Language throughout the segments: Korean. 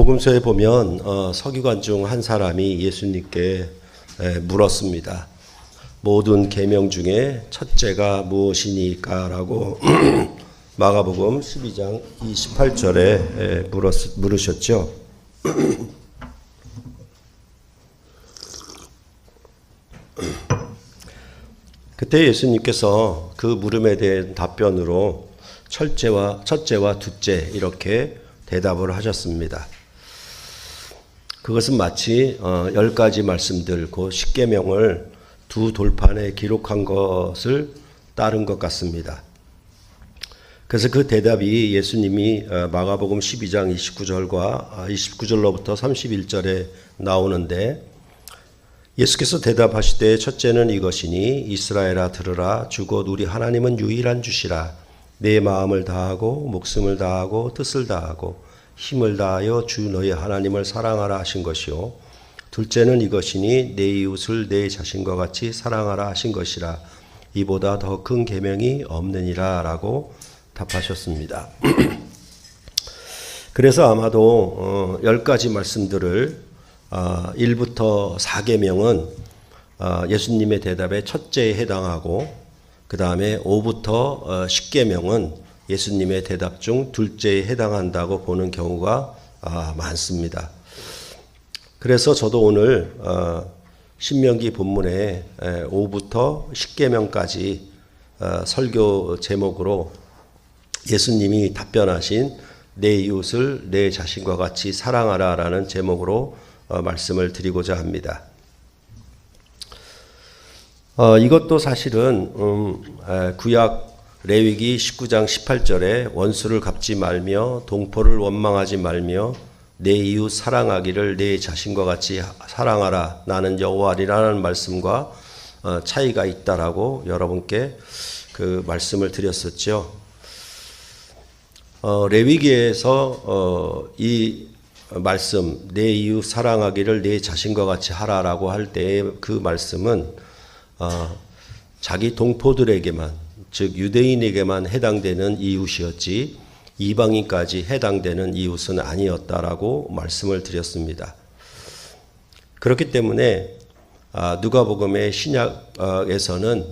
복음서에 보면 서기관 중 한 사람이 예수님께 물었습니다. 모든 계명 중에 첫째가 무엇이니까라고 마가복음 12장 28절에 물으셨죠. 그때 예수님께서 그 물음에 대한 답변으로 첫째와 둘째 이렇게 대답을 하셨습니다. 그것은 마치 10가지 말씀들, 그 십계명을 두 돌판에 기록한 것을 따른 것 같습니다. 그래서 그 대답이 예수님이 마가복음 12장 29절로부터 31절에 나오는데, 예수께서 대답하시되 첫째는 이것이니 이스라엘아 들으라. 주곧 우리 하나님은 유일한 주시라. 내 마음을 다하고 목숨을 다하고 뜻을 다하고 힘을 다하여 주 너희 하나님을 사랑하라 하신 것이요. 둘째는 이것이니 내 이웃을 내 자신과 같이 사랑하라 하신 것이라. 이보다 더 큰 계명이 없느니라 라고 답하셨습니다. 그래서 아마도 10가지 말씀들을 1부터 4계명은 예수님의 대답의 첫째에 해당하고, 그 다음에 5부터 10계명은 예수님의 대답 중 둘째에 해당한다고 보는 경우가 많습니다. 그래서 저도 오늘 신명기 본문에 5부터 10계명까지 설교 제목으로 예수님이 답변하신 내 이웃을 내 자신과 같이 사랑하라 라는 제목으로 말씀을 드리고자 합니다. 이것도 사실은 구약 레위기 19장 18절에 원수를 갚지 말며 동포를 원망하지 말며 내 이웃 사랑하기를 내 자신과 같이 사랑하라 나는 여호와리라는 말씀과 차이가 있다라고 여러분께 그 말씀을 드렸었죠. 레위기에서 이 말씀 내 이웃 사랑하기를 내 자신과 같이 하라라고 할 때 그 말씀은 자기 동포들에게만, 즉 유대인에게만 해당되는 이웃이었지 이방인까지 해당되는 이웃은 아니었다라고 말씀을 드렸습니다. 그렇기 때문에 누가복음의 신약에서는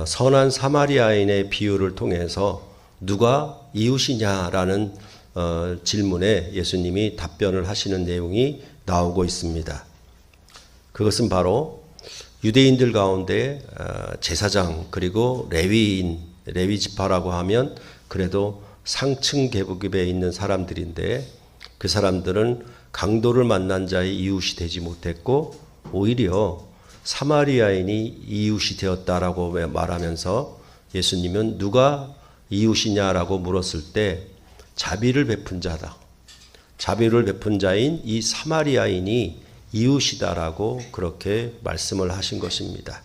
선한 사마리아인의 비유를 통해서 누가 이웃이냐라는 질문에 예수님이 답변을 하시는 내용이 나오고 있습니다. 그것은 바로 유대인들 가운데 제사장 그리고 레위 지파라고 하면 그래도 상층 계급에 있는 사람들인데, 그 사람들은 강도를 만난 자의 이웃이 되지 못했고 오히려 사마리아인이 이웃이 되었다라고 말하면서 예수님은 누가 이웃이냐라고 물었을 때 자비를 베푼 자다. 자비를 베푼 자인 이 사마리아인이 이웃이다라고 그렇게 말씀을 하신 것입니다.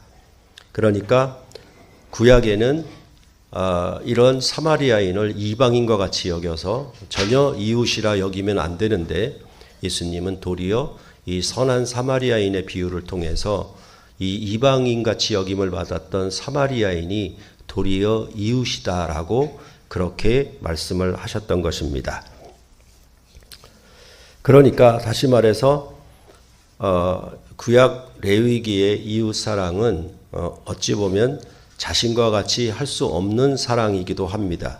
그러니까 구약에는 이런 사마리아인을 이방인과 같이 여겨서 전혀 이웃이라 여기면 안 되는데, 예수님은 도리어 이 선한 사마리아인의 비유를 통해서 이 이방인같이 여김을 받았던 사마리아인이 도리어 이웃이다라고 그렇게 말씀을 하셨던 것입니다. 그러니까 다시 말해서 구약 레위기의 이웃 사랑은 어찌 보면 자신과 같이 할 수 없는 사랑이기도 합니다.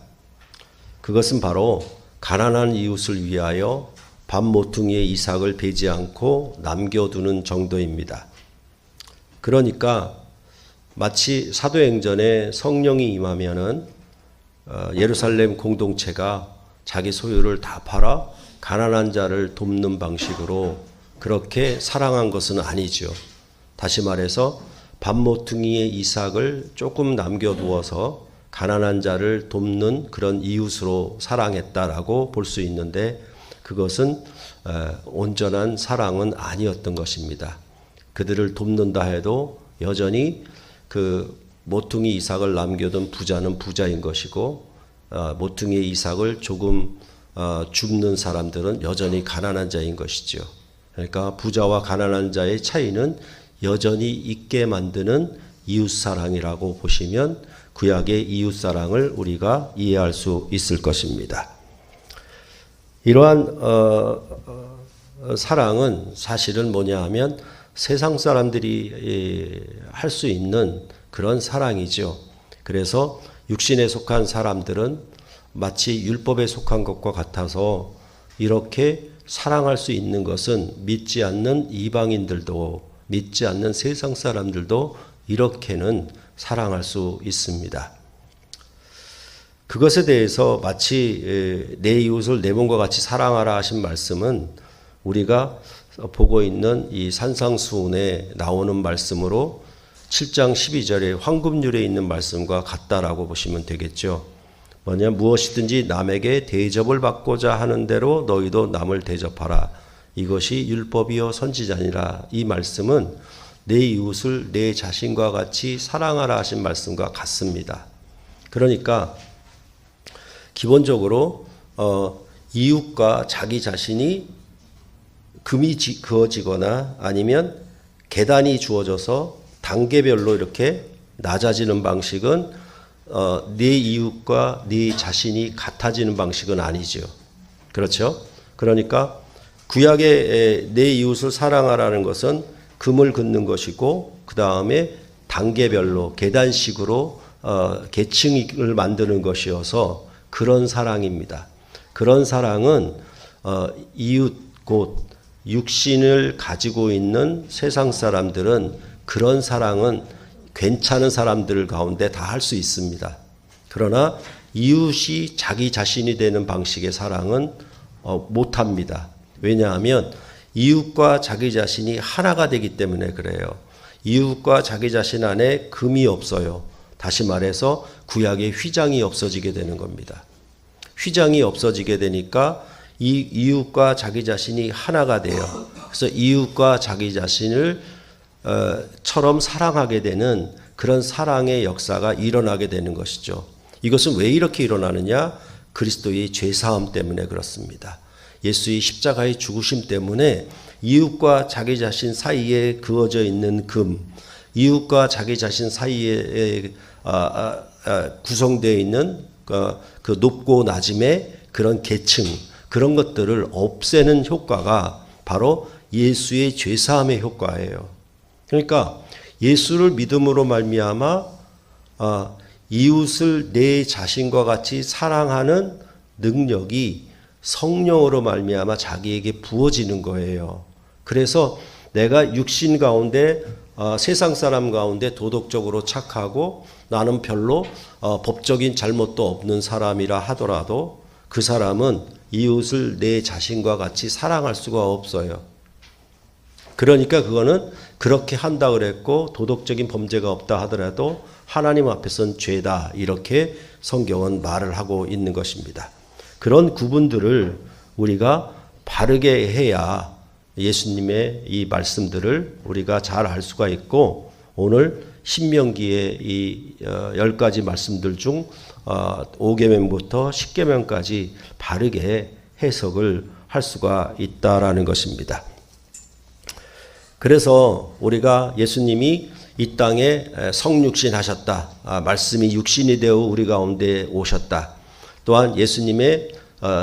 그것은 바로 가난한 이웃을 위하여 밥 모퉁이의 이삭을 베지 않고 남겨두는 정도입니다. 그러니까 마치 사도행전에 성령이 임하면은 예루살렘 공동체가 자기 소유를 다 팔아 가난한 자를 돕는 방식으로 그렇게 사랑한 것은 아니죠. 다시 말해서 밥 모퉁이의 이삭을 조금 남겨두어서 가난한 자를 돕는 그런 이웃으로 사랑했다라고 볼 수 있는데, 그것은 온전한 사랑은 아니었던 것입니다. 그들을 돕는다 해도 여전히 그 모퉁이 이삭을 남겨둔 부자는 부자인 것이고, 모퉁이의 이삭을 조금 줍는 사람들은 여전히 가난한 자인 것이죠. 그러니까 부자와 가난한 자의 차이는 여전히 있게 만드는 이웃사랑이라고 보시면 구약의 이웃사랑을 우리가 이해할 수 있을 것입니다. 이러한 사랑은 사실은 뭐냐 하면 세상 사람들이 할 수 있는 그런 사랑이죠. 그래서 육신에 속한 사람들은 마치 율법에 속한 것과 같아서 이렇게 사랑할 수 있는 것은 믿지 않는 이방인들도 믿지 않는 세상 사람들도 이렇게는 사랑할 수 있습니다. 그것에 대해서 마치 내 이웃을 내 몸과 같이 사랑하라 하신 말씀은 우리가 보고 있는 이 산상수훈에 나오는 말씀으로 7장 12절에 황금률에 있는 말씀과 같다라고 보시면 되겠죠. 뭐냐, 무엇이든지 남에게 대접을 받고자 하는 대로 너희도 남을 대접하라. 이것이 율법이요 선지자니라. 이 말씀은 내 이웃을 내 자신과 같이 사랑하라 하신 말씀과 같습니다. 그러니까 기본적으로 이웃과 자기 자신이 금이 그어지거나 아니면 계단이 주어져서 단계별로 이렇게 낮아지는 방식은 내 이웃과 네 자신이 같아지는 방식은 아니죠. 그렇죠? 그러니까 구약의 내 이웃을 사랑하라는 것은 금을 긋는 것이고 그 다음에 단계별로 계단식으로 계층을 만드는 것이어서 그런 사랑입니다. 그런 사랑은 이웃 곧 육신을 가지고 있는 세상 사람들은 그런 사랑은 괜찮은 사람들 가운데 다 할 수 있습니다. 그러나 이웃이 자기 자신이 되는 방식의 사랑은 못합니다. 왜냐하면 이웃과 자기 자신이 하나가 되기 때문에 그래요. 이웃과 자기 자신 안에 금이 없어요. 다시 말해서 구약의 휘장이 없어지게 되는 겁니다. 휘장이 없어지게 되니까 이 이웃과 자기 자신이 하나가 돼요. 그래서 이웃과 자기 자신을 처럼 사랑하게 되는 그런 사랑의 역사가 일어나게 되는 것이죠. 이것은 왜 이렇게 일어나느냐? 그리스도의 죄사함 때문에 그렇습니다. 예수의 십자가의 죽으심 때문에 이웃과 자기 자신 사이에 그어져 있는 금, 이웃과 자기 자신 사이에 구성되어 있는 그 높고 낮음의 그런 계층, 그런 것들을 없애는 효과가 바로 예수의 죄사함의 효과예요. 그러니까 예수를 믿음으로 말미암아 이웃을 내 자신과 같이 사랑하는 능력이 성령으로 말미암아 자기에게 부어지는 거예요. 그래서 내가 육신 가운데 세상 사람 가운데 도덕적으로 착하고 나는 별로 법적인 잘못도 없는 사람이라 하더라도 그 사람은 이웃을 내 자신과 같이 사랑할 수가 없어요. 그러니까 그거는 그렇게 한다 그랬고 도덕적인 범죄가 없다 하더라도 하나님 앞에서는 죄다, 이렇게 성경은 말을 하고 있는 것입니다. 그런 구분들을 우리가 바르게 해야 예수님의 이 말씀들을 우리가 잘 알 수가 있고, 오늘 신명기의 이 10가지 말씀들 중 5계명부터 10계명까지 바르게 해석을 할 수가 있다라는 것입니다. 그래서 우리가 예수님이 이 땅에 성육신 하셨다. 말씀이 육신이 되어 우리 가운데 오셨다. 또한 예수님의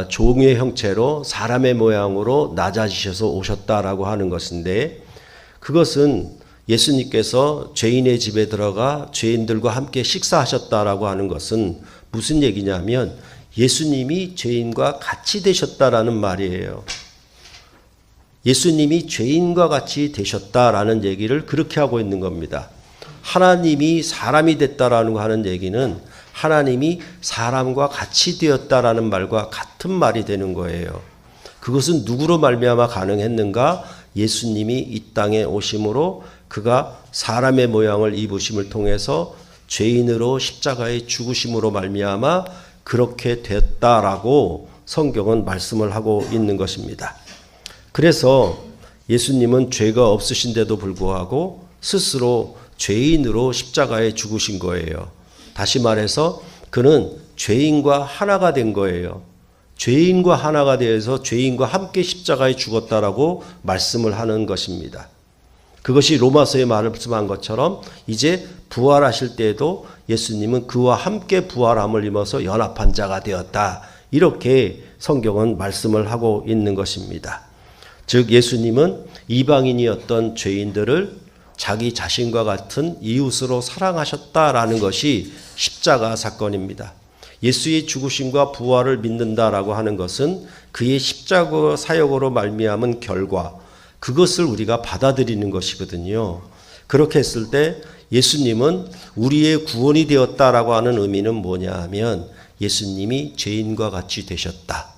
종의 형체로 사람의 모양으로 낮아지셔서 오셨다라고 하는 것인데, 그것은 예수님께서 죄인의 집에 들어가 죄인들과 함께 식사하셨다라고 하는 것은 무슨 얘기냐면 예수님이 죄인과 같이 되셨다라는 말이에요. 예수님이 죄인과 같이 되셨다라는 얘기를 그렇게 하고 있는 겁니다. 하나님이 사람이 됐다라는 거 하는 얘기는 하나님이 사람과 같이 되었다라는 말과 같은 말이 되는 거예요. 그것은 누구로 말미암아 가능했는가? 예수님이 이 땅에 오심으로 그가 사람의 모양을 입으심을 통해서 죄인으로 십자가의 죽으심으로 말미암아 그렇게 됐다라고 성경은 말씀을 하고 있는 것입니다. 그래서 예수님은 죄가 없으신데도 불구하고 스스로 죄인으로 십자가에 죽으신 거예요. 다시 말해서 그는 죄인과 하나가 된 거예요. 죄인과 하나가 되어서 죄인과 함께 십자가에 죽었다라고 말씀을 하는 것입니다. 그것이 로마서에 말씀한 것처럼 이제 부활하실 때에도 예수님은 그와 함께 부활함을 입어서 연합한 자가 되었다, 이렇게 성경은 말씀을 하고 있는 것입니다. 즉 예수님은 이방인이었던 죄인들을 자기 자신과 같은 이웃으로 사랑하셨다라는 것이 십자가 사건입니다. 예수의 죽으심과 부활을 믿는다라고 하는 것은 그의 십자가 사역으로 말미암은 결과, 그것을 우리가 받아들이는 것이거든요. 그렇게 했을 때 예수님은 우리의 구원이 되었다라고 하는 의미는 뭐냐 하면 예수님이 죄인과 같이 되셨다.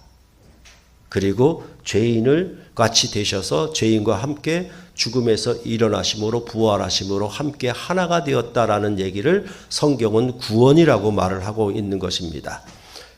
그리고 죄인을 같이 되셔서 죄인과 함께 죽음에서 일어나심으로 부활하심으로 함께 하나가 되었다라는 얘기를 성경은 구원이라고 말을 하고 있는 것입니다.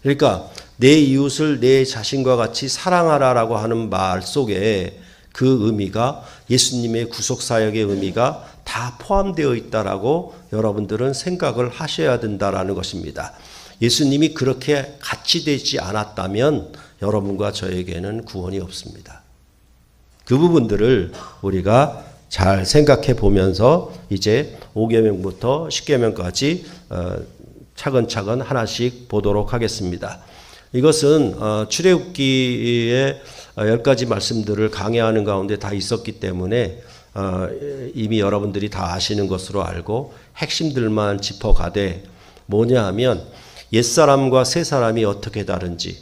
그러니까 내 이웃을 내 자신과 같이 사랑하라라고 하는 말 속에 그 의미가 예수님의 구속사역의 의미가 다 포함되어 있다라고 여러분들은 생각을 하셔야 된다라는 것입니다. 예수님이 그렇게 같이 되지 않았다면 여러분과 저에게는 구원이 없습니다. 그 부분들을 우리가 잘 생각해 보면서 이제 5계명부터 10계명까지 차근차근 하나씩 보도록 하겠습니다. 이것은 출애굽기의 10가지 말씀들을 강해하는 가운데 다 있었기 때문에 이미 여러분들이 다 아시는 것으로 알고 핵심들만 짚어가되 뭐냐 하면 옛사람과 새사람이 어떻게 다른지,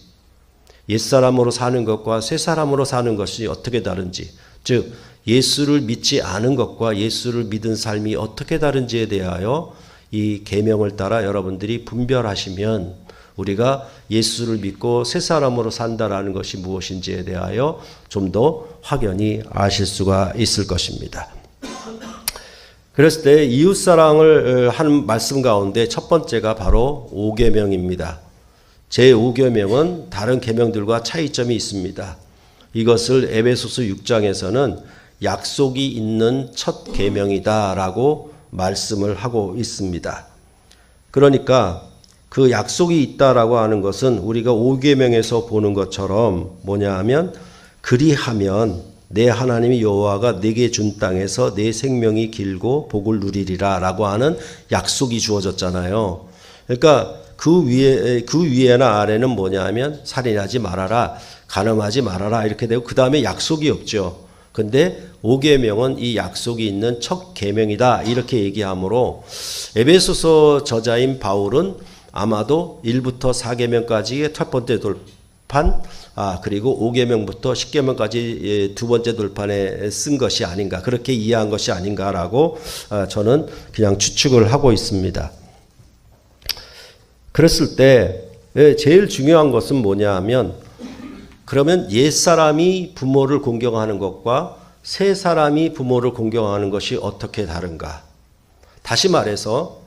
옛사람으로 사는 것과 새사람으로 사는 것이 어떻게 다른지, 즉 예수를 믿지 않은 것과 예수를 믿은 삶이 어떻게 다른지에 대하여 이 계명을 따라 여러분들이 분별하시면 우리가 예수를 믿고 새사람으로 산다라는 것이 무엇인지에 대하여 좀 더 확연히 아실 수가 있을 것입니다. 그랬을 때 이웃사랑을 하는 말씀 가운데 첫 번째가 바로 5계명입니다. 제5계명은 다른 계명들과 차이점이 있습니다. 이것을 에베소서 6장에서는 약속이 있는 첫 계명이다라고 말씀을 하고 있습니다. 그러니까 그 약속이 있다라고 하는 것은 우리가 5계명에서 보는 것처럼 뭐냐 하면 그리하면 내 하나님 여호와가 내게 준 땅에서 내 생명이 길고 복을 누리리라 라고 하는 약속이 주어졌잖아요. 그러니까 그 위에나 아래는 뭐냐 하면 살인하지 말아라, 간음하지 말아라 이렇게 되고 그 다음에 약속이 없죠. 근데 5계명은 이 약속이 있는 첫 계명이다 이렇게 얘기하므로 에베소서 저자인 바울은 아마도 1부터 4계명까지의 첫 번째 돌판, 그리고 5계명부터 10계명까지 두 번째 돌판에 쓴 것이 아닌가, 그렇게 이해한 것이 아닌가라고 저는 그냥 추측을 하고 있습니다. 그랬을 때 제일 중요한 것은 뭐냐 하면 그러면 옛사람이 부모를 공경하는 것과 새사람이 부모를 공경하는 것이 어떻게 다른가? 다시 말해서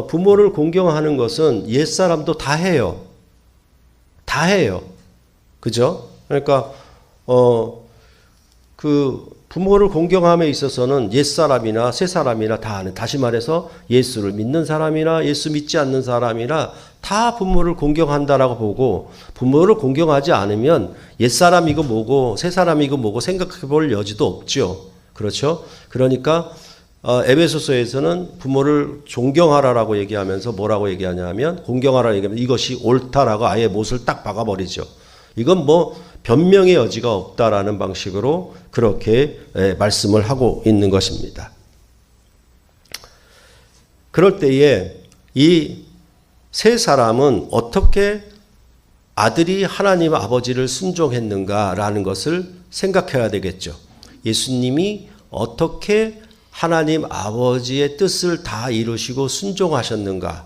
부모를 공경하는 것은 옛사람도 다 해요. 다 해요. 그죠? 그러니까 그 부모를 공경함에 있어서는 옛사람이나 새사람이나 다 하는, 다시 말해서 예수를 믿는 사람이나 예수 믿지 않는 사람이나 다 부모를 공경한다라고 보고, 부모를 공경하지 않으면 옛사람이고 뭐고 새사람이고 뭐고 생각해 볼 여지도 없죠. 그렇죠? 그러니까 에베소서에서는 부모를 존경하라라고 얘기하면서 뭐라고 얘기하냐면, 공경하라 얘기하면 이것이 옳다라고 아예 못을 딱 박아버리죠. 이건 뭐 변명의 여지가 없다라는 방식으로 그렇게 말씀을 하고 있는 것입니다. 그럴 때에 이 세 사람은 어떻게 아들이 하나님 아버지를 순종했는가라는 것을 생각해야 되겠죠. 예수님이 어떻게 하나님 아버지의 뜻을 다 이루시고 순종하셨는가.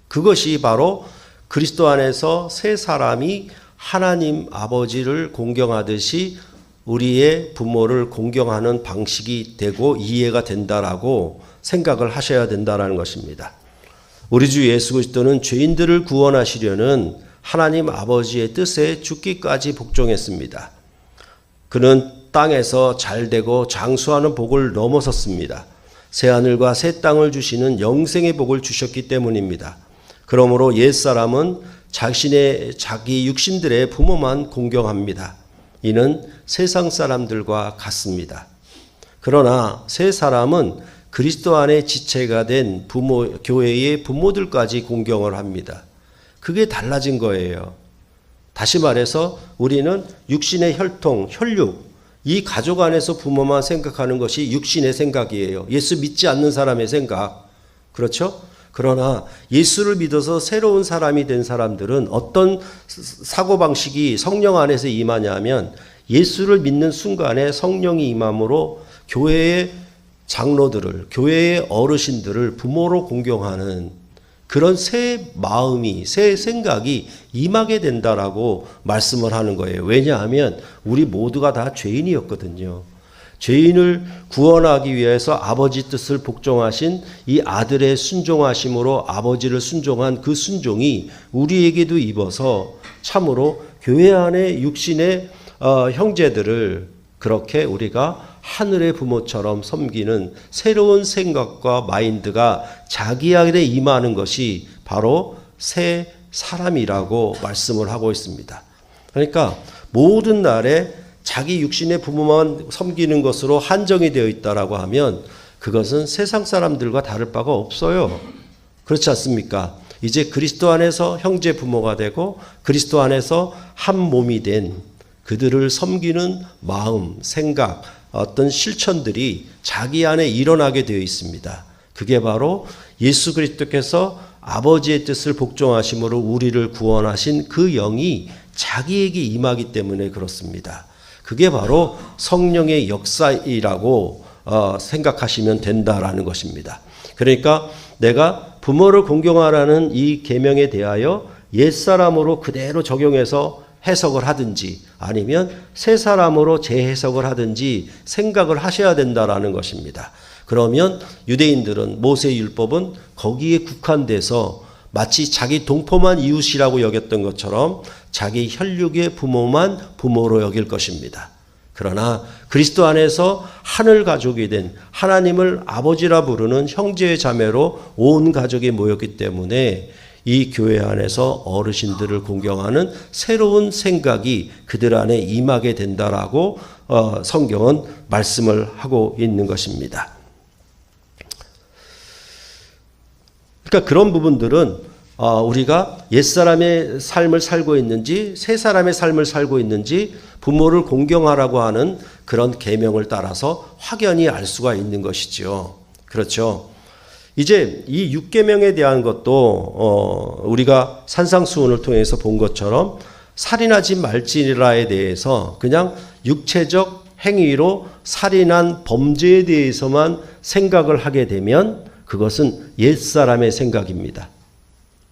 그것이 바로 그리스도 안에서 세 사람이 하나님 아버지를 공경하듯이 우리의 부모를 공경하는 방식이 되고 이해가 된다라고 생각을 하셔야 된다라는 것입니다. 우리 주 예수 그리스도는 죄인들을 구원하시려는 하나님 아버지의 뜻에 죽기까지 복종했습니다. 그는 땅에서 잘되고 장수하는 복을 넘어섰습니다. 새하늘과 새 땅을 주시는 영생의 복을 주셨기 때문입니다. 그러므로 옛사람은 자기 육신들의 부모만 공경합니다. 이는 세상 사람들과 같습니다. 그러나 새 사람은 그리스도 안에 지체가 된 교회의 부모들까지 공경을 합니다. 그게 달라진 거예요. 다시 말해서 우리는 육신의 혈통, 혈육, 이 가족 안에서 부모만 생각하는 것이 육신의 생각이에요. 예수 믿지 않는 사람의 생각. 그렇죠? 그러나 예수를 믿어서 새로운 사람이 된 사람들은 어떤 사고방식이 성령 안에서 임하냐면 예수를 믿는 순간에 성령이 임함으로 교회의 장로들을, 교회의 어르신들을 부모로 공경하는 그런 새 마음이, 새 생각이 임하게 된다라고 말씀을 하는 거예요. 왜냐하면 우리 모두가 다 죄인이었거든요. 죄인을 구원하기 위해서 아버지 뜻을 복종하신 이 아들의 순종하심으로 아버지를 순종한 그 순종이 우리에게도 입어서 참으로 교회 안에 육신의 형제들을 그렇게 우리가 하늘의 부모처럼 섬기는 새로운 생각과 마인드가 자기 안에 임하는 것이 바로 새 사람이라고 말씀을 하고 있습니다. 그러니까 모든 날에 자기 육신의 부모만 섬기는 것으로 한정이 되어 있다라고 하면 그것은 세상 사람들과 다를 바가 없어요. 그렇지 않습니까? 이제 그리스도 안에서 형제 부모가 되고 그리스도 안에서 한 몸이 된 그들을 섬기는 마음, 생각, 어떤 실천들이 자기 안에 일어나게 되어 있습니다. 그게 바로 예수 그리스도께서 아버지의 뜻을 복종하심으로 우리를 구원하신 그 영이 자기에게 임하기 때문에 그렇습니다. 그게 바로 성령의 역사이라고 생각하시면 된다라는 것입니다. 그러니까 내가 부모를 공경하라는 이 계명에 대하여 옛사람으로 그대로 적용해서 해석을 하든지 아니면 새 사람으로 재해석을 하든지 생각을 하셔야 된다라는 것입니다. 그러면 유대인들은 모세의 율법은 거기에 국한돼서 마치 자기 동포만 이웃이라고 여겼던 것처럼 자기 혈육의 부모만 부모로 여길 것입니다. 그러나 그리스도 안에서 하늘 가족이 된 하나님을 아버지라 부르는 형제 자매로 온 가족이 모였기 때문에 이 교회 안에서 어르신들을 공경하는 새로운 생각이 그들 안에 임하게 된다라고 성경은 말씀을 하고 있는 것입니다. 그러니까 그런 부분들은 우리가 옛사람의 삶을 살고 있는지 새 사람의 삶을 살고 있는지 부모를 공경하라고 하는 그런 계명을 따라서 확연히 알 수가 있는 것이죠. 그렇죠. 이제 이 6계명에 대한 것도 우리가 산상수훈을 통해서 본 것처럼 살인하지 말지니라에 대해서 그냥 육체적 행위로 살인한 범죄에 대해서만 생각을 하게 되면 그것은 옛사람의 생각입니다.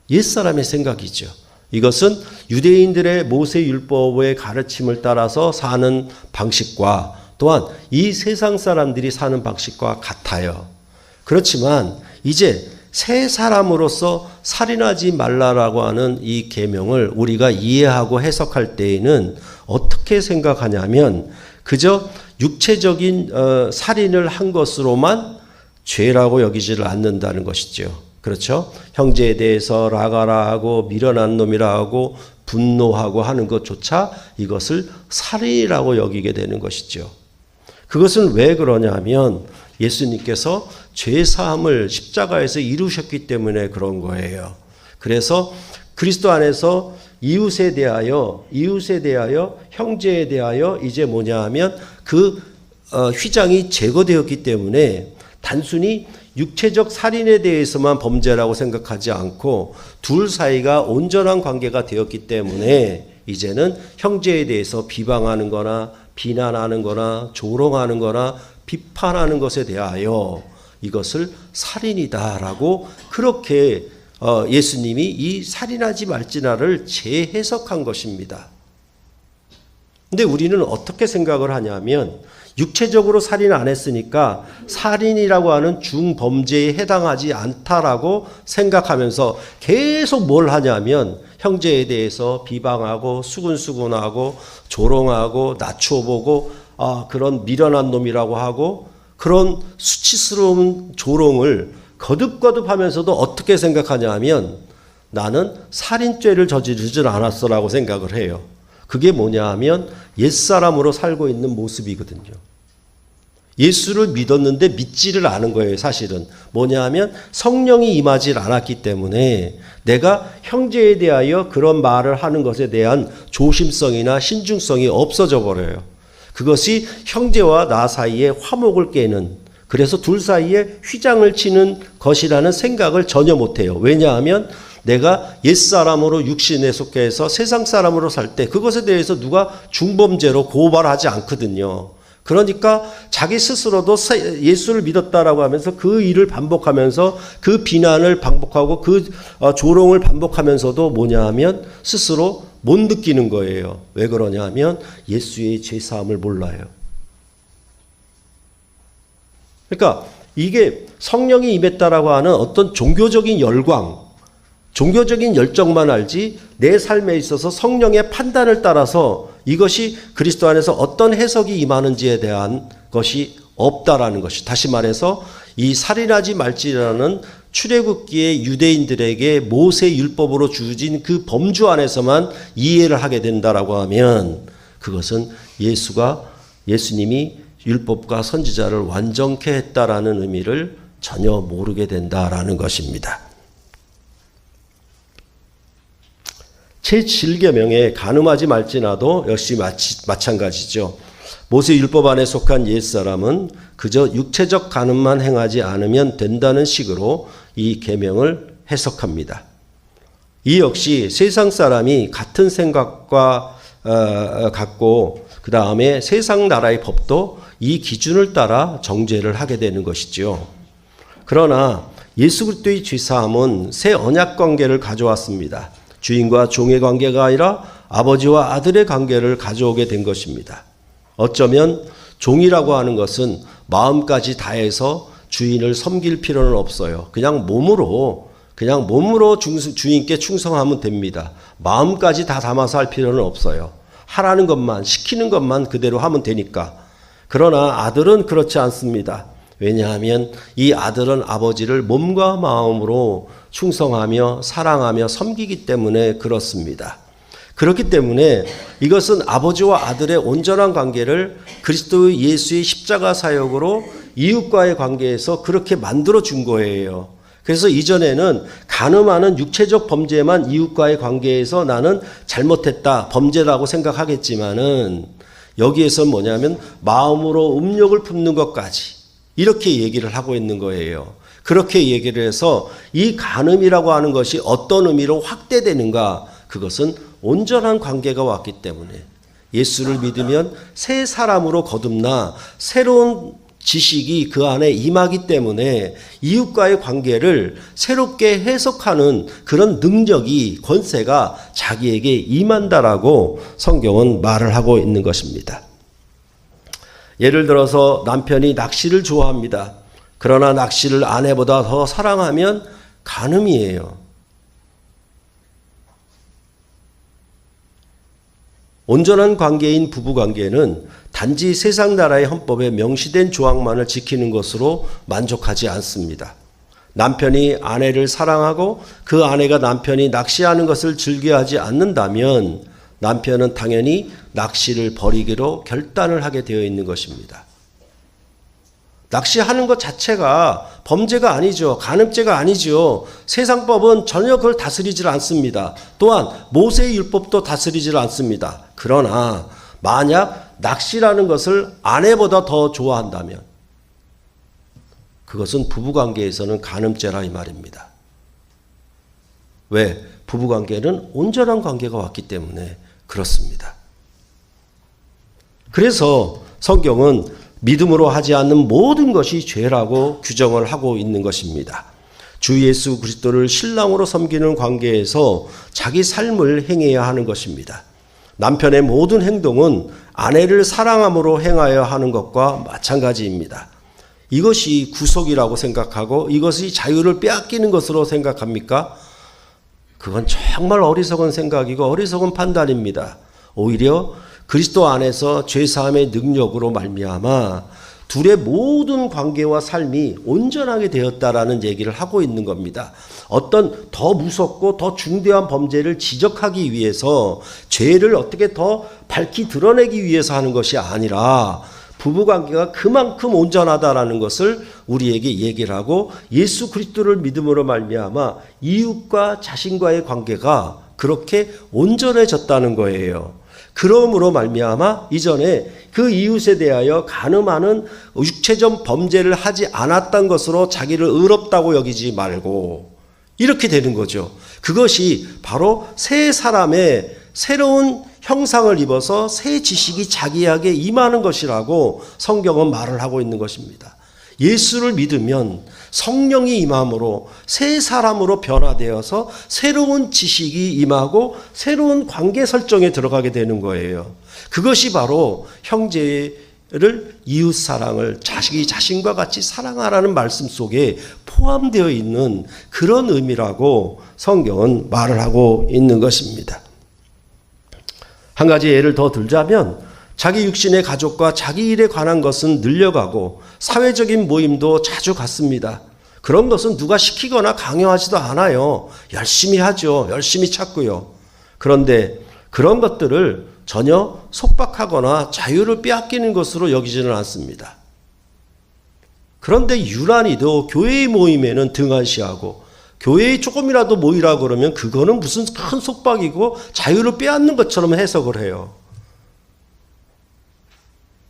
옛사람의 생각이죠. 이것은 유대인들의 모세율법의 가르침을 따라서 사는 방식과 또한 이 세상 사람들이 사는 방식과 같아요. 그렇지만 이제 새 사람으로서 살인하지 말라라고 하는 이 계명을 우리가 이해하고 해석할 때에는 어떻게 생각하냐면 그저 육체적인 살인을 한 것으로만 죄라고 여기지를 않는다는 것이죠. 그렇죠? 형제에 대해서 라가라 하고 미련한 놈이라 하고 분노하고 하는 것조차 이것을 살인이라고 여기게 되는 것이죠. 그것은 왜 그러냐면 예수님께서 죄사함을 십자가에서 이루셨기 때문에 그런 거예요. 그래서 그리스도 안에서 이웃에 대하여 형제에 대하여 이제 뭐냐 하면 그 휘장이 제거되었기 때문에 단순히 육체적 살인에 대해서만 범죄라고 생각하지 않고 둘 사이가 온전한 관계가 되었기 때문에 이제는 형제에 대해서 비방하는 거나 비난하는 거나 조롱하는 거나 비판하는 것에 대하여 이것을 살인이다라고 그렇게 예수님이 이 살인하지 말지나를 재해석한 것입니다. 근데 우리는 어떻게 생각을 하냐면 육체적으로 살인 안 했으니까 살인이라고 하는 중범죄에 해당하지 않다라고 생각하면서 계속 뭘 하냐면 형제에 대해서 비방하고 수군수군하고 조롱하고 낮춰보고 그런 미련한 놈이라고 하고 그런 수치스러운 조롱을 거듭거듭하면서도 어떻게 생각하냐면 나는 살인죄를 저지르질 않았어라고 생각을 해요. 그게 뭐냐 하면 옛사람으로 살고 있는 모습이거든요. 예수를 믿었는데 믿지를 않은 거예요. 사실은 뭐냐 하면 성령이 임하지 않았기 때문에 내가 형제에 대하여 그런 말을 하는 것에 대한 조심성이나 신중성이 없어져 버려요. 그것이 형제와 나 사이에 화목을 깨는, 그래서 둘 사이에 휘장을 치는 것이라는 생각을 전혀 못해요. 왜냐하면 내가 옛사람으로 육신에 속해서 세상 사람으로 살 때 그것에 대해서 누가 중범죄로 고발하지 않거든요. 그러니까 자기 스스로도 예수를 믿었다라고 하면서 그 일을 반복하면서 그 비난을 반복하고 그 조롱을 반복하면서도 뭐냐 하면 스스로 못 느끼는 거예요. 왜 그러냐 하면 예수의 죄사함을 몰라요. 그러니까 이게 성령이 임했다라고 하는 어떤 종교적인 열광, 종교적인 열정만 알지 내 삶에 있어서 성령의 판단을 따라서 이것이 그리스도 안에서 어떤 해석이 임하는지에 대한 것이 없다라는 것이, 다시 말해서 이 살인하지 말지라는 출애굽기의 유대인들에게 모세 율법으로 주어진 그 범주 안에서만 이해를 하게 된다라고 하면 그것은 예수님이 율법과 선지자를 완전케 했다라는 의미를 전혀 모르게 된다라는 것입니다. 제7계명에 간음하지 말지나도 역시 마찬가지죠. 모세 율법 안에 속한 옛사람은 그저 육체적 간음만 행하지 않으면 된다는 식으로 이 계명을 해석합니다. 이 역시 세상 사람이 같은 생각과 갖고 그 다음에 세상 나라의 법도 이 기준을 따라 정죄를 하게 되는 것이죠. 그러나 예수 그리스도의 죄사함은 새 언약 관계를 가져왔습니다. 주인과 종의 관계가 아니라 아버지와 아들의 관계를 가져오게 된 것입니다. 어쩌면 종이라고 하는 것은 마음까지 다해서 주인을 섬길 필요는 없어요. 그냥 몸으로 주인께 충성하면 됩니다. 마음까지 다 담아서 할 필요는 없어요. 하라는 것만, 시키는 것만 그대로 하면 되니까. 그러나 아들은 그렇지 않습니다. 왜냐하면 이 아들은 아버지를 몸과 마음으로 충성하며 사랑하며 섬기기 때문에 그렇습니다. 그렇기 때문에 이것은 아버지와 아들의 온전한 관계를 그리스도 예수의 십자가 사역으로 이웃과의 관계에서 그렇게 만들어 준 거예요. 그래서 이전에는 간음하는 육체적 범죄만 이웃과의 관계에서 나는 잘못했다, 범죄라고 생각하겠지만은 여기에서 뭐냐면 마음으로 음욕을 품는 것까지 이렇게 얘기를 하고 있는 거예요. 그렇게 얘기를 해서 이 간음이라고 하는 것이 어떤 의미로 확대되는가? 그것은 온전한 관계가 왔기 때문에 예수를 믿으면 새 사람으로 거듭나 새로운 지식이 그 안에 임하기 때문에 이웃과의 관계를 새롭게 해석하는 그런 능력이, 권세가 자기에게 임한다라고 성경은 말을 하고 있는 것입니다. 예를 들어서 남편이 낚시를 좋아합니다. 그러나 낚시를 아내보다 더 사랑하면 간음이에요. 온전한 관계인 부부관계는 단지 세상 나라의 헌법에 명시된 조항만을 지키는 것으로 만족하지 않습니다. 남편이 아내를 사랑하고 그 아내가 남편이 낚시하는 것을 즐겨하지 않는다면 남편은 당연히 낚시를 버리기로 결단을 하게 되어 있는 것입니다. 낚시하는 것 자체가 범죄가 아니죠. 간음죄가 아니죠. 세상법은 전혀 그걸 다스리질 않습니다. 또한 모세의 율법도 다스리질 않습니다. 그러나 만약 낚시라는 것을 아내보다 더 좋아한다면 그것은 부부관계에서는 간음죄라 이 말입니다. 왜? 부부관계는 온전한 관계가 왔기 때문에 그렇습니다. 그래서 성경은 믿음으로 하지 않는 모든 것이 죄라고 규정을 하고 있는 것입니다. 주 예수 그리스도를 신랑으로 섬기는 관계에서 자기 삶을 행해야 하는 것입니다. 남편의 모든 행동은 아내를 사랑함으로 행하여야 하는 것과 마찬가지입니다. 이것이 구속이라고 생각하고 이것이 자유를 빼앗기는 것으로 생각합니까? 그건 정말 어리석은 생각이고 어리석은 판단입니다. 오히려 그리스도 안에서 죄사함의 능력으로 말미암아 둘의 모든 관계와 삶이 온전하게 되었다라는 얘기를 하고 있는 겁니다. 어떤 더 무섭고 더 중대한 범죄를 지적하기 위해서 죄를 어떻게 더 밝히 드러내기 위해서 하는 것이 아니라 부부관계가 그만큼 온전하다라는 것을 우리에게 얘기를 하고 예수 그리스도를 믿음으로 말미암아 이웃과 자신과의 관계가 그렇게 온전해졌다는 거예요. 그러므로 말미암아 이전에 그 이웃에 대하여 간음하는 육체적 범죄를 하지 않았던 것으로 자기를 의롭다고 여기지 말고 이렇게 되는 거죠. 그것이 바로 새 사람의 새로운 형상을 입어서 새 지식이 자기에게 임하는 것이라고 성경은 말을 하고 있는 것입니다. 예수를 믿으면 성령이 임함으로 새 사람으로 변화되어서 새로운 지식이 임하고 새로운 관계 설정에 들어가게 되는 거예요. 그것이 바로 형제를 이웃 사랑을 자식이 자신과 같이 사랑하라는 말씀 속에 포함되어 있는 그런 의미라고 성경은 말을 하고 있는 것입니다. 한 가지 예를 더 들자면 자기 육신의 가족과 자기 일에 관한 것은 늘려가고 사회적인 모임도 자주 갖습니다. 그런 것은 누가 시키거나 강요하지도 않아요. 열심히 하죠. 열심히 찾고요. 그런데 그런 것들을 전혀 속박하거나 자유를 빼앗기는 것으로 여기지는 않습니다. 그런데 유난히도 교회의 모임에는 등한시하고 교회에 조금이라도 모이라고 그러면 그거는 무슨 큰 속박이고 자유를 빼앗는 것처럼 해석을 해요.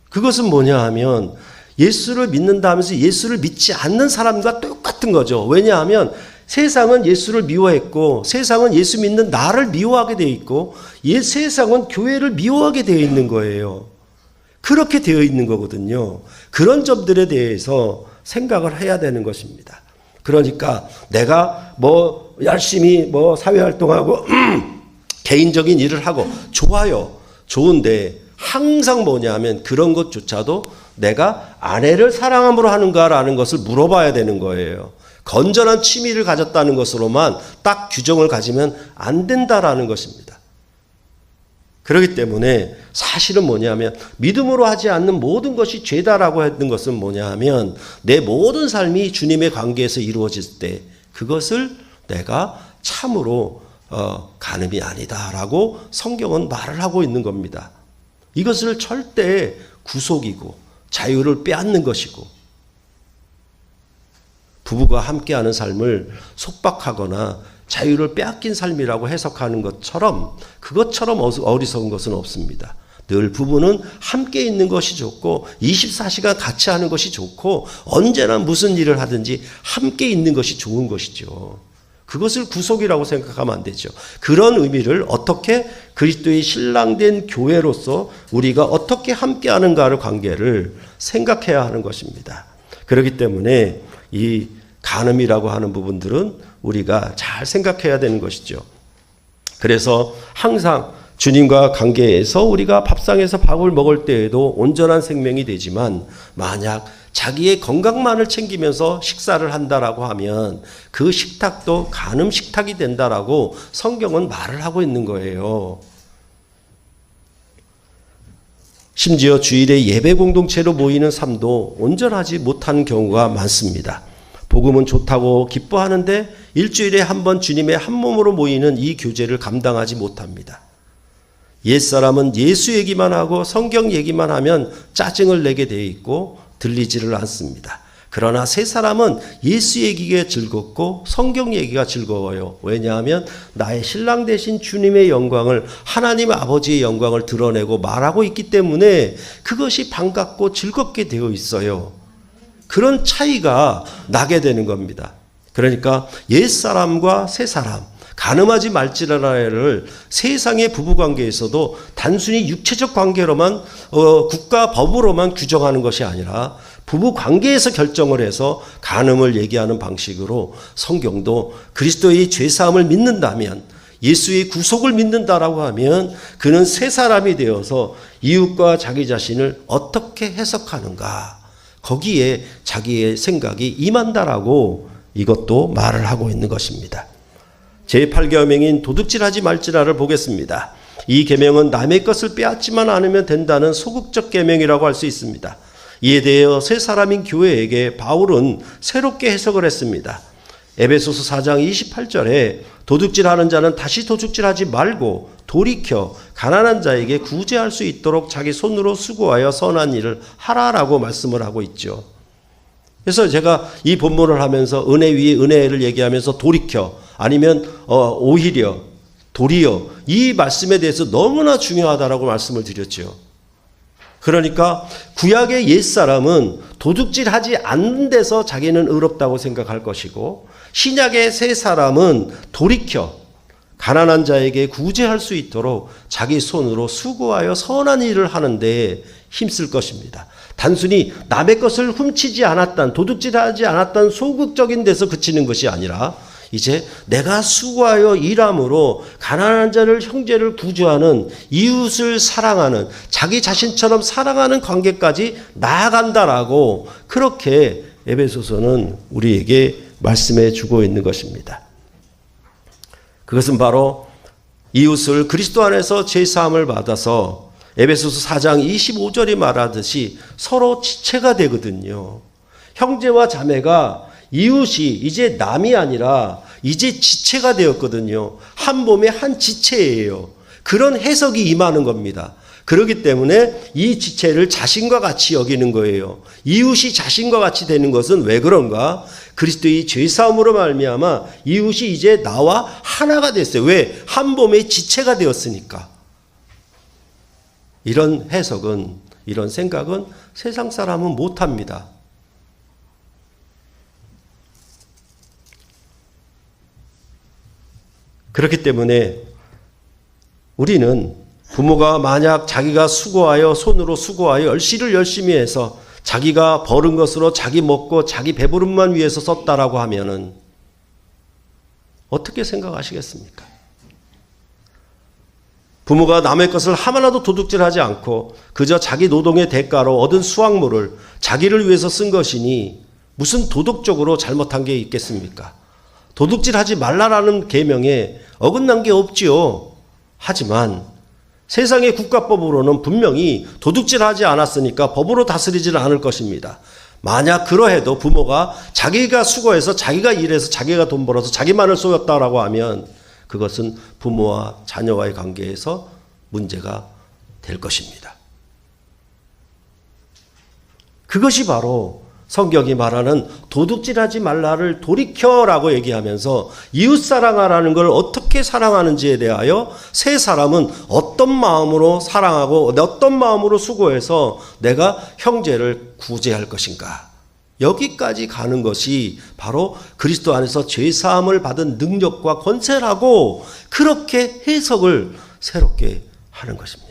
그것은 뭐냐 하면 예수를 믿는다 하면서 예수를 믿지 않는 사람과 똑같은 거죠. 왜냐하면 세상은 예수를 미워했고 세상은 예수 믿는 나를 미워하게 되어 있고 세상은 교회를 미워하게 되어 있는 거예요. 그렇게 되어 있는 거거든요. 그런 점들에 대해서 생각을 해야 되는 것입니다. 그러니까 내가 열심히 사회활동하고 개인적인 일을 하고 좋아요. 좋은데 항상 뭐냐면 그런 것조차도 내가 아내를 사랑함으로 하는가라는 것을 물어봐야 되는 거예요. 건전한 취미를 가졌다는 것으로만 딱 규정을 가지면 안 된다라는 것입니다. 그렇기 때문에 사실은 뭐냐면 믿음으로 하지 않는 모든 것이 죄다라고 했던 것은 뭐냐면 내 모든 삶이 주님의 관계에서 이루어질 때 그것을 내가 참으로 간음이 아니다라고 성경은 말을 하고 있는 겁니다. 이것을 절대 구속이고 자유를 빼앗는 것이고 부부가 함께하는 삶을 속박하거나 자유를 빼앗긴 삶이라고 해석하는 것처럼 그것처럼 어리석은 것은 없습니다. 늘 부부는 함께 있는 것이 좋고 24시간 같이 하는 것이 좋고 언제나 무슨 일을 하든지 함께 있는 것이 좋은 것이죠. 그것을 구속이라고 생각하면 안 되죠. 그런 의미를 어떻게 그리스도의 신랑된 교회로서 우리가 어떻게 함께하는가를 관계를 생각해야 하는 것입니다. 그렇기 때문에 이 간음이라고 하는 부분들은 우리가 잘 생각해야 되는 것이죠. 그래서 항상 주님과 관계에서 우리가 밥상에서 밥을 먹을 때에도 온전한 생명이 되지만 만약 자기의 건강만을 챙기면서 식사를 한다라고 하면 그 식탁도 간음 식탁이 된다라고 성경은 말을 하고 있는 거예요. 심지어 주일에 예배 공동체로 모이는 삶도 온전하지 못하는 경우가 많습니다. 복음은 좋다고 기뻐하는데 일주일에 한 번 주님의 한 몸으로 모이는 이 교제를 감당하지 못합니다. 옛사람은 예수 얘기만 하고 성경 얘기만 하면 짜증을 내게 되어 있고 들리지를 않습니다. 그러나 새 사람은 예수 얘기가 즐겁고 성경 얘기가 즐거워요. 왜냐하면 나의 신랑 되신 주님의 영광을 하나님 아버지의 영광을 드러내고 말하고 있기 때문에 그것이 반갑고 즐겁게 되어 있어요. 그런 차이가 나게 되는 겁니다. 그러니까 옛사람과 새사람, 간음하지 말지라를 세상의 부부관계에서도 단순히 육체적 관계로만 국가 법으로만 규정하는 것이 아니라 부부관계에서 결정을 해서 간음을 얘기하는 방식으로 성경도 그리스도의 죄사함을 믿는다면 예수의 구속을 믿는다라고 하면 그는 새 사람이 되어서 이웃과 자기 자신을 어떻게 해석하는가 거기에 자기의 생각이 임한다라고 이것도 말을 하고 있는 것입니다. 제8계명인 도둑질하지 말지라를 보겠습니다. 이 계명은 남의 것을 빼앗지만 않으면 된다는 소극적 계명이라고 할 수 있습니다. 이에 대해 새 사람인 교회에게 바울은 새롭게 해석을 했습니다. 에베소서 4장 28절에 도둑질하는 자는 다시 도둑질하지 말고 돌이켜 가난한 자에게 구제할 수 있도록 자기 손으로 수고하여 선한 일을 하라라고 말씀을 하고 있죠. 그래서 제가 이 본문을 하면서 은혜 위에 은혜를 얘기하면서 돌이켜 아니면 오히려 도리어 이 말씀에 대해서 너무나 중요하다라고 말씀을 드렸죠. 그러니까 구약의 옛사람은 도둑질하지 않는 데서 자기는 의롭다고 생각할 것이고 신약의 새 사람은 돌이켜 가난한 자에게 구제할 수 있도록 자기 손으로 수고하여 선한 일을 하는데 힘쓸 것입니다. 단순히 남의 것을 훔치지 않았던 도둑질하지 않았던 소극적인 데서 그치는 것이 아니라 이제 내가 수고하여 일함으로 가난한 자를 형제를 구제하는 이웃을 사랑하는 자기 자신처럼 사랑하는 관계까지 나아간다라고 그렇게 에베소서는 우리에게 말씀해 주고 있는 것입니다. 그것은 바로 이웃을 그리스도 안에서 죄사함을 받아서 에베소서 4장 25절이 말하듯이 서로 지체가 되거든요. 형제와 자매가 이웃이 이제 남이 아니라 이제 지체가 되었거든요. 한 몸의 한 지체예요. 그런 해석이 임하는 겁니다. 그렇기 때문에 이 지체를 자신과 같이 여기는 거예요. 이웃이 자신과 같이 되는 것은 왜 그런가? 그리스도의 죄사함으로 말미암아 이웃이 이제 나와 하나가 됐어요. 왜? 한 몸의 지체가 되었으니까. 이런 해석은, 이런 생각은 세상 사람은 못합니다. 그렇기 때문에 우리는 부모가 만약 자기가 수고하여 손으로 수고하여 일을 열심히 해서 자기가 벌은 것으로 자기 먹고 자기 배부름만 위해서 썼다라고 하면은 어떻게 생각하시겠습니까? 부모가 남의 것을 하나도 도둑질하지 않고 그저 자기 노동의 대가로 얻은 수확물을 자기를 위해서 쓴 것이니 무슨 도덕적으로 잘못한 게 있겠습니까? 도둑질하지 말라라는 계명에 어긋난 게 없지요. 하지만 세상의 국가법으로는 분명히 도둑질하지 않았으니까 법으로 다스리지는 않을 것입니다. 만약 그러해도 부모가 자기가 수고해서 자기가 일해서 자기가 돈 벌어서 자기만을 쏘였다라고 하면 그것은 부모와 자녀와의 관계에서 문제가 될 것입니다. 그것이 바로 성경이 말하는 도둑질하지 말라를 돌이켜라고 얘기하면서 이웃사랑하라는 걸 어떻게 사랑하는지에 대하여 새 사람은 어떤 마음으로 사랑하고 어떤 마음으로 수고해서 내가 형제를 구제할 것인가. 여기까지 가는 것이 바로 그리스도 안에서 죄사함을 받은 능력과 권세라고 그렇게 해석을 새롭게 하는 것입니다.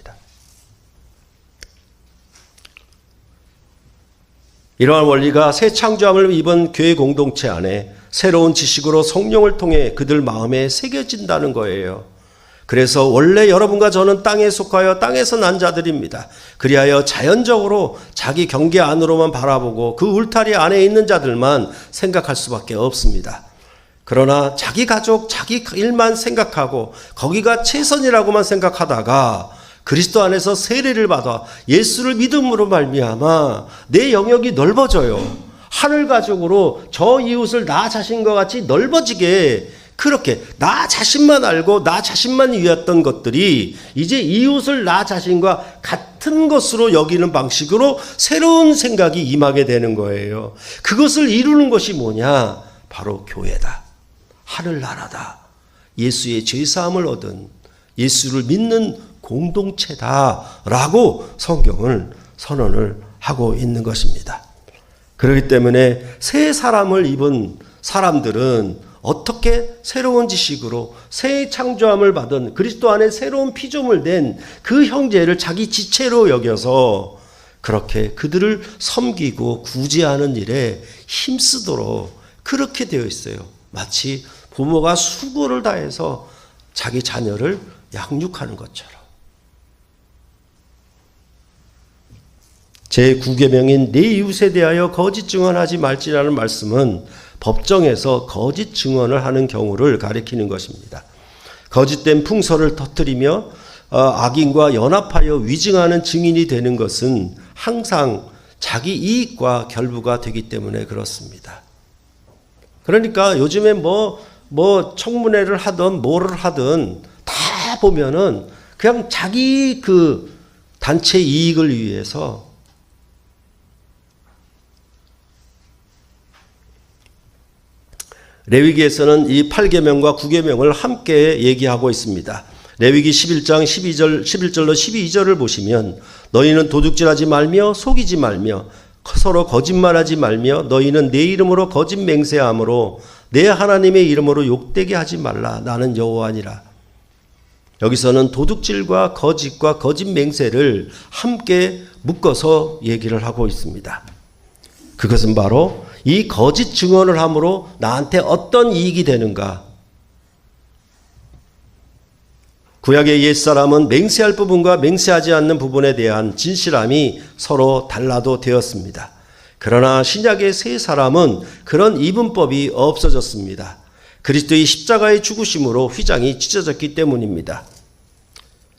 이러한 원리가 새 창조함을 입은 교회 공동체 안에 새로운 지식으로 성령을 통해 그들 마음에 새겨진다는 거예요. 그래서 원래 여러분과 저는 땅에 속하여 땅에서 난 자들입니다. 그리하여 자연적으로 자기 경계 안으로만 바라보고 그 울타리 안에 있는 자들만 생각할 수밖에 없습니다. 그러나 자기 가족, 자기 일만 생각하고 거기가 최선이라고만 생각하다가 그리스도 안에서 세례를 받아 예수를 믿음으로 말미암아 내 영역이 넓어져요. 하늘 가족으로 저 이웃을 나 자신과 같이 넓어지게 그렇게 나 자신만 알고 나 자신만 위했던 것들이 이제 이웃을 나 자신과 같은 것으로 여기는 방식으로 새로운 생각이 임하게 되는 거예요. 그것을 이루는 것이 뭐냐? 바로 교회다. 하늘나라다. 예수의 죄사함을 얻은 예수를 믿는 공동체다라고 성경을 선언을 하고 있는 것입니다. 그렇기 때문에 새 사람을 입은 사람들은 어떻게 새로운 지식으로 새 창조함을 받은 그리스도 안에 새로운 피조물 된 그 형제를 자기 지체로 여겨서 그렇게 그들을 섬기고 구제하는 일에 힘쓰도록 그렇게 되어 있어요. 마치 부모가 수고를 다해서 자기 자녀를 양육하는 것처럼. 제9계명인 내 이웃에 대하여 거짓 증언하지 말지라는 말씀은 법정에서 거짓 증언을 하는 경우를 가리키는 것입니다. 거짓된 풍설을 터뜨리며 악인과 연합하여 위증하는 증인이 되는 것은 항상 자기 이익과 결부가 되기 때문에 그렇습니다. 그러니까 요즘에 뭐 청문회를 하든 뭐를 하든 다 보면은 그냥 자기 그 단체 이익을 위해서 레위기에서는 이 8계명과 9계명을 함께 얘기하고 있습니다. 레위기 11장 11절로 12절을 보시면 너희는 도둑질하지 말며 속이지 말며 서로 거짓말하지 말며 너희는 내 이름으로 거짓 맹세함으로 내 하나님의 이름으로 욕되게 하지 말라. 나는 여호와니라. 여기서는 도둑질과 거짓과 거짓 맹세를 함께 묶어서 얘기를 하고 있습니다. 그것은 바로 이 거짓 증언을 함으로 나한테 어떤 이익이 되는가? 구약의 옛사람은 맹세할 부분과 맹세하지 않는 부분에 대한 진실함이 서로 달라도 되었습니다. 그러나 신약의 새 사람은 그런 이분법이 없어졌습니다. 그리스도의 십자가의 죽으심으로 휘장이 찢어졌기 때문입니다.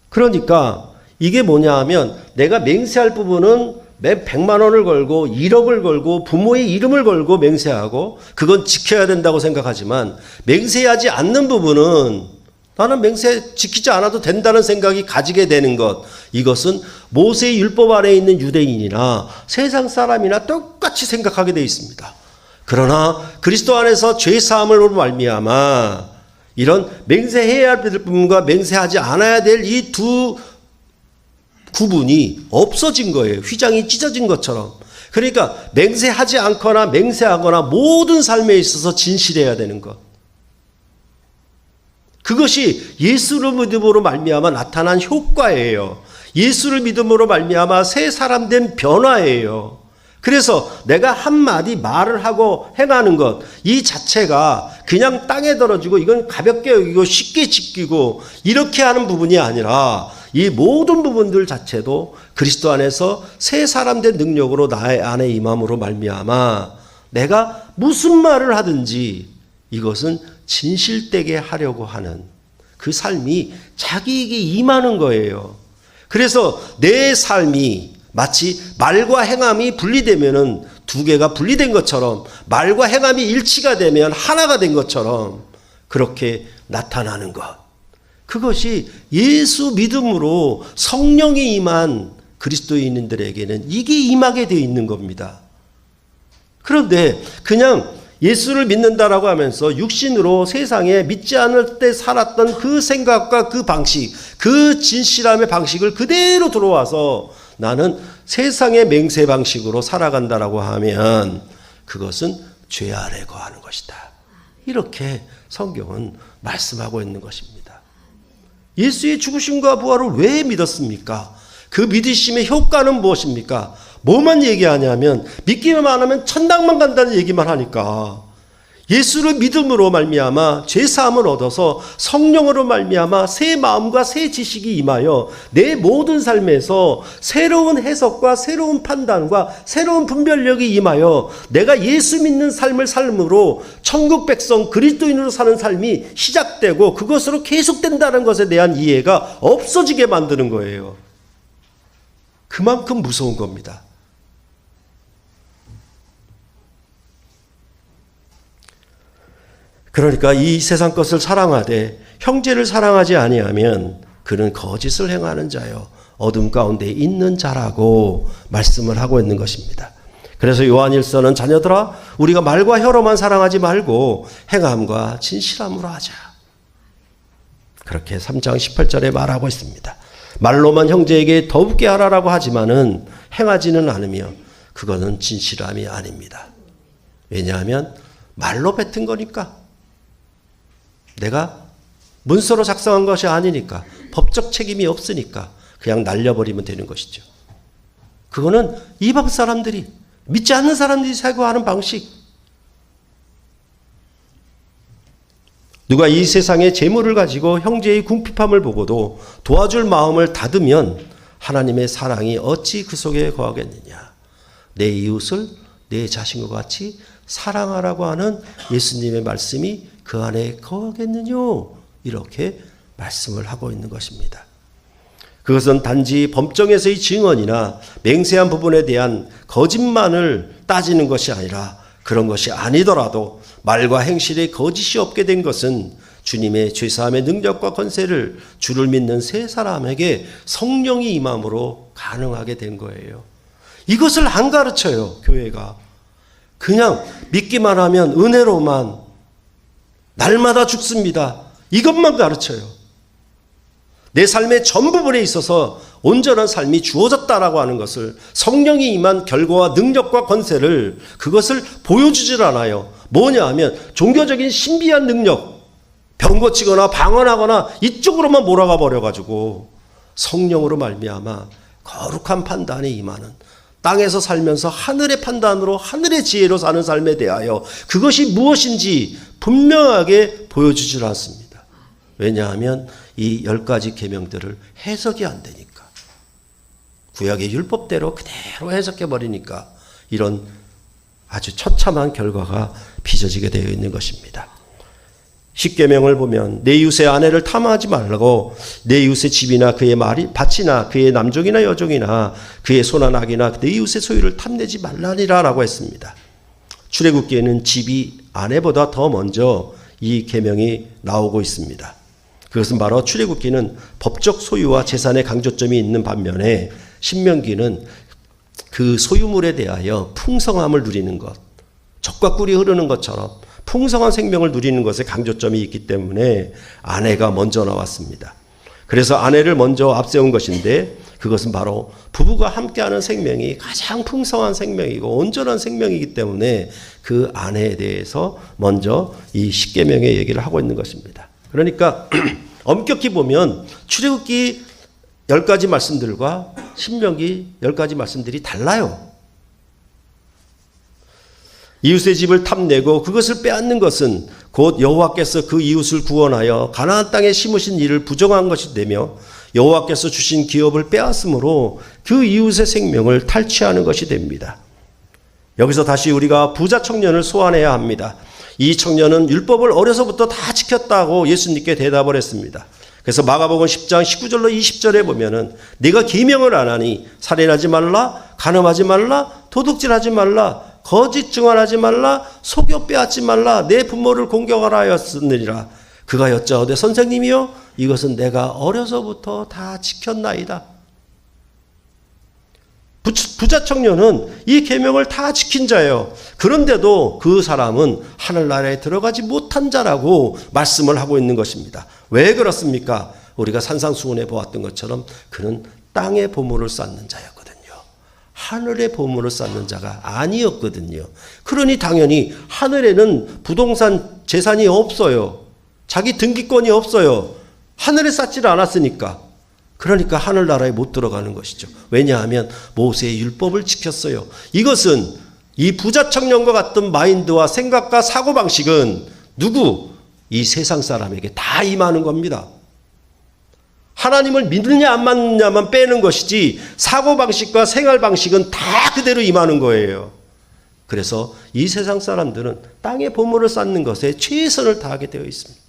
그러니까 이게 뭐냐 하면 내가 맹세할 부분은 매 100만 원을 걸고 1억을 걸고 부모의 이름을 걸고 맹세하고 그건 지켜야 된다고 생각하지만 맹세하지 않는 부분은 나는 맹세 지키지 않아도 된다는 생각이 가지게 되는 것, 이것은 모세의 율법 아래에 있는 유대인이나 세상 사람이나 똑같이 생각하게 되어 있습니다. 그러나 그리스도 안에서 죄사함으로 말미암아 이런 맹세해야 될 부분과 맹세하지 않아야 될 이 두 구분이 없어진 거예요. 휘장이 찢어진 것처럼. 그러니까 맹세하지 않거나 맹세하거나 모든 삶에 있어서 진실해야 되는 것. 그것이 예수를 믿음으로 말미암아 나타난 효과예요. 예수를 믿음으로 말미암아 새 사람 된 변화예요. 그래서 내가 한마디 말을 하고 행하는 것, 이 자체가 그냥 땅에 떨어지고 이건 가볍게 여기고 쉽게 지키고 이렇게 하는 부분이 아니라 이 모든 부분들 자체도 그리스도 안에서 새 사람 된 능력으로 나의 안에 임함으로 말미암아 내가 무슨 말을 하든지 이것은 진실되게 하려고 하는 그 삶이 자기에게 임하는 거예요. 그래서 내 삶이 마치 말과 행함이 분리되면은 두 개가 분리된 것처럼 말과 행함이 일치가 되면 하나가 된 것처럼 그렇게 나타나는 것. 그것이 예수 믿음으로 성령이 임한 그리스도인들에게는 이게 임하게 되어 있는 겁니다. 그런데 그냥 예수를 믿는다라고 하면서 육신으로 세상에 믿지 않을 때 살았던 그 생각과 그 방식, 그 진실함의 방식을 그대로 들어와서 나는 세상의 맹세 방식으로 살아간다라고 하면 그것은 죄 아래 거하는 것이다. 이렇게 성경은 말씀하고 있는 것입니다. 예수의 죽으심과 부활을 왜 믿었습니까? 그 믿으심의 효과는 무엇입니까? 뭐만 얘기하냐면 믿기만 하면 천당만 간다는 얘기만 하니까 예수를 믿음으로 말미암아 죄사함을 얻어서 성령으로 말미암아 새 마음과 새 지식이 임하여 내 모든 삶에서 새로운 해석과 새로운 판단과 새로운 분별력이 임하여 내가 예수 믿는 삶을 삶으로 천국 백성 그리스도인으로 사는 삶이 시작되고 그것으로 계속된다는 것에 대한 이해가 없어지게 만드는 거예요. 그만큼 무서운 겁니다. 그러니까 이 세상 것을 사랑하되 형제를 사랑하지 아니하면 그는 거짓을 행하는 자요 어둠 가운데 있는 자라고 말씀을 하고 있는 것입니다. 그래서 요한일서는 자녀들아 우리가 말과 혀로만 사랑하지 말고 행함과 진실함으로 하자. 그렇게 3장 18절에 말하고 있습니다. 말로만 형제에게 더욱게 하라라고 하지만은 행하지는 않으며 그거는 진실함이 아닙니다. 왜냐하면 말로 뱉은 거니까. 내가 문서로 작성한 것이 아니니까 법적 책임이 없으니까 그냥 날려버리면 되는 것이죠. 그거는 이방 사람들이 믿지 않는 사람들이 사고하는 방식. 누가 이 세상의 재물을 가지고 형제의 궁핍함을 보고도 도와줄 마음을 닫으면 하나님의 사랑이 어찌 그 속에 거하겠느냐. 내 이웃을 내 자신과 같이 사랑하라고 하는 예수님의 말씀이 그 안에 거하겠느뇨. 이렇게 말씀을 하고 있는 것입니다. 그것은 단지 범정에서의 증언이나 맹세한 부분에 대한 거짓말을 따지는 것이 아니라 그런 것이 아니더라도 말과 행실에 거짓이 없게 된 것은 주님의 죄사함의 능력과 권세를 주를 믿는 세 사람에게 성령이 임함으로 가능하게 된 거예요. 이것을 안 가르쳐요, 교회가. 그냥 믿기만 하면 은혜로만 날마다 죽습니다. 이것만 가르쳐요. 내 삶의 전 부분에 있어서 온전한 삶이 주어졌다라고 하는 것을, 성령이 임한 결과와 능력과 권세를, 그것을 보여주질 않아요. 뭐냐 하면 종교적인 신비한 능력, 병 고치거나 방언하거나 이쪽으로만 몰아가 버려가지고 성령으로 말미암아 거룩한 판단이 임하는, 땅에서 살면서 하늘의 판단으로 하늘의 지혜로 사는 삶에 대하여 그것이 무엇인지 분명하게 보여주질 않습니다. 왜냐하면 이 10가지 계명들을 해석이 안 되니까, 구약의 율법대로 그대로 해석해버리니까 이런 아주 처참한 결과가 빚어지게 되어 있는 것입니다. 10계명을 보면 내 이웃의 아내를 탐하지 말라고, 내 이웃의 집이나 그의 밭이나 그의 남종이나 여종이나 그의 소나 낙이나 내 이웃의 소유를 탐내지 말라니라 라고 했습니다. 출애굽기에는 집이 아내보다 더 먼저 이 계명이 나오고 있습니다. 그것은 바로 출애굽기는 법적 소유와 재산의 강조점이 있는 반면에 신명기는 그 소유물에 대하여 풍성함을 누리는 것, 젖과 꿀이 흐르는 것처럼 풍성한 생명을 누리는 것에 강조점이 있기 때문에 아내가 먼저 나왔습니다. 그래서 아내를 먼저 앞세운 것인데, 그것은 바로 부부가 함께하는 생명이 가장 풍성한 생명이고 온전한 생명이기 때문에 그 아내에 대해서 먼저 이 10계명의 얘기를 하고 있는 것입니다. 그러니까 엄격히 보면 출애굽기 10가지 말씀들과 신명기 10가지 말씀들이 달라요. 이웃의 집을 탐내고 그것을 빼앗는 것은 곧 여호와께서 그 이웃을 구원하여 가나안 땅에 심으신 일을 부정한 것이 되며, 여호와께서 주신 기업을 빼앗음으로 그 이웃의 생명을 탈취하는 것이 됩니다. 여기서 다시 우리가 부자 청년을 소환해야 합니다. 이 청년은 율법을 어려서부터 다 지켰다고 예수님께 대답을 했습니다. 그래서 마가복음 10장 19절로 20절에 보면은 네가 계명을 안 하니 살인하지 말라, 간음하지 말라, 도둑질하지 말라, 거짓 증언하지 말라, 속여 빼앗지 말라, 내 부모를 공경하라 하였느니라. 그가 여짜오되 선생님이여 이것은 내가 어려서부터 다 지켰나이다. 부자 청년은 이 계명을 다 지킨 자예요. 그런데도 그 사람은 하늘나라에 들어가지 못한 자라고 말씀을 하고 있는 것입니다. 왜 그렇습니까? 우리가 산상수훈에 보았던 것처럼 그는 땅의 보물을 쌓는 자였거든요. 하늘의 보물을 쌓는 자가 아니었거든요. 그러니 당연히 하늘에는 부동산 재산이 없어요. 자기 등기권이 없어요. 하늘에 쌓지를 않았으니까. 그러니까 하늘나라에 못 들어가는 것이죠. 왜냐하면 모세의 율법을 지켰어요. 이것은 이 부자 청년과 같은 마인드와 생각과 사고방식은 누구? 이 세상 사람에게 다 임하는 겁니다. 하나님을 믿느냐 안 믿느냐만 빼는 것이지 사고방식과 생활방식은 다 그대로 임하는 거예요. 그래서 이 세상 사람들은 땅의 보물을 쌓는 것에 최선을 다하게 되어 있습니다.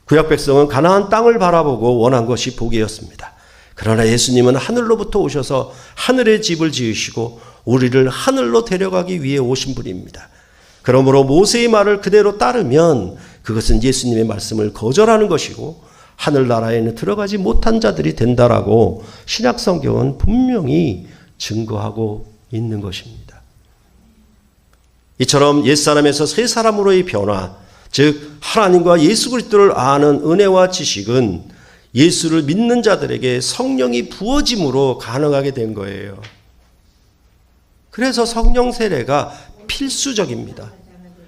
구약 백성은 가나안 땅을 바라보고 원한 것이 복이었습니다. 그러나 예수님은 하늘로부터 오셔서 하늘의 집을 지으시고 우리를 하늘로 데려가기 위해 오신 분입니다. 그러므로 모세의 말을 그대로 따르면 그것은 예수님의 말씀을 거절하는 것이고 하늘나라에는 들어가지 못한 자들이 된다라고 신약성경은 분명히 증거하고 있는 것입니다. 이처럼 옛사람에서 새사람으로의 변화, 즉 하나님과 예수 그리스도를 아는 은혜와 지식은 예수를 믿는 자들에게 성령이 부어짐으로 가능하게 된 거예요. 그래서 성령 세례가 필수적입니다.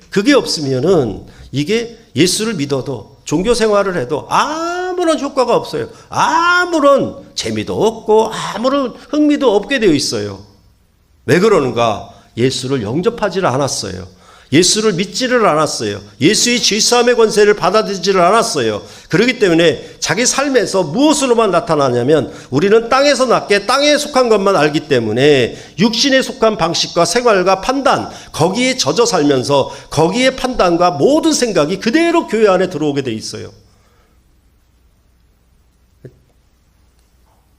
그게 없으면은 이게 예수를 믿어도 종교 생활을 해도 아무런 효과가 없어요. 아무런 재미도 없고 아무런 흥미도 없게 되어 있어요. 왜 그러는가? 예수를 영접하지를 않았어요. 예수를 믿지를 않았어요. 예수의 죄사함의 권세를 받아들이지를 않았어요. 그렇기 때문에 자기 삶에서 무엇으로만 나타나냐면 우리는 땅에서 났기에 땅에 속한 것만 알기 때문에 육신에 속한 방식과 생활과 판단, 거기에 젖어 살면서 거기에 판단과 모든 생각이 그대로 교회 안에 들어오게 돼 있어요.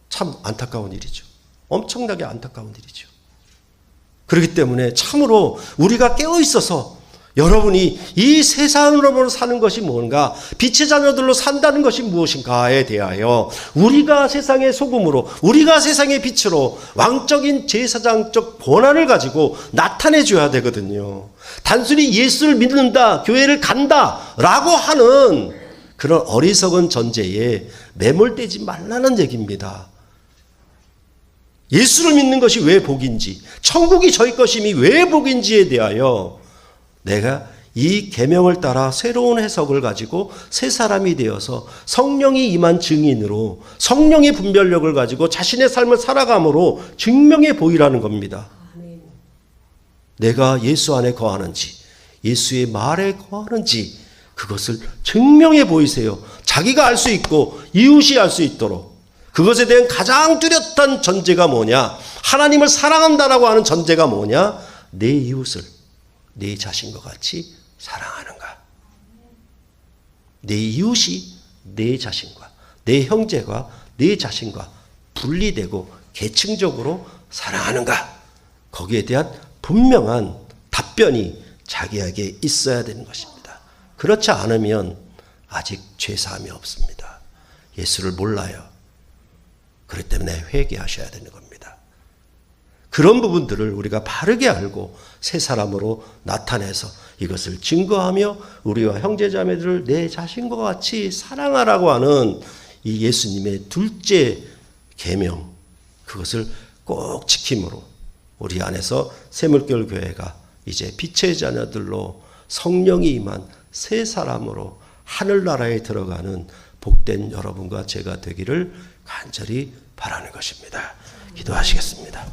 참 안타까운 일이죠. 엄청나게 안타까운 일이죠. 그렇기 때문에 참으로 우리가 깨어 있어서 여러분이 이 세상으로 사는 것이 뭔가, 빛의 자녀들로 산다는 것이 무엇인가에 대하여 우리가 세상의 소금으로, 우리가 세상의 빛으로 왕적인 제사장적 권한을 가지고 나타내 줘야 되거든요. 단순히 예수를 믿는다, 교회를 간다 라고 하는 그런 어리석은 전제에 매몰되지 말라는 얘기입니다. 예수를 믿는 것이 왜 복인지, 천국이 저희 것임이 왜 복인지에 대하여 내가 이 계명을 따라 새로운 해석을 가지고 새 사람이 되어서 성령이 임한 증인으로 성령의 분별력을 가지고 자신의 삶을 살아감으로 증명해 보이라는 겁니다. 내가 예수 안에 거하는지, 예수의 말에 거하는지 그것을 증명해 보이세요. 자기가 알 수 있고 이웃이 알 수 있도록. 그것에 대한 가장 뚜렷한 전제가 뭐냐? 하나님을 사랑한다라고 하는 전제가 뭐냐? 내 이웃을 내 자신과 같이 사랑하는가? 내 이웃이 내 자신과, 내 형제가 내 자신과 분리되고 계층적으로 사랑하는가? 거기에 대한 분명한 답변이 자기에게 있어야 되는 것입니다. 그렇지 않으면 아직 죄사함이 없습니다. 예수를 몰라요. 그렇기 때문에 회개하셔야 되는 겁니다. 그런 부분들을 우리가 바르게 알고 새 사람으로 나타내서 이것을 증거하며 우리와 형제자매들을 내 자신과 같이 사랑하라고 하는 이 예수님의 둘째 계명, 그것을 꼭 지킴으로 우리 안에서 새물결 교회가 이제 빛의 자녀들로 성령이 임한 새 사람으로 하늘나라에 들어가는 복된 여러분과 제가 되기를 간절히 바라는 것입니다. 기도하시겠습니다.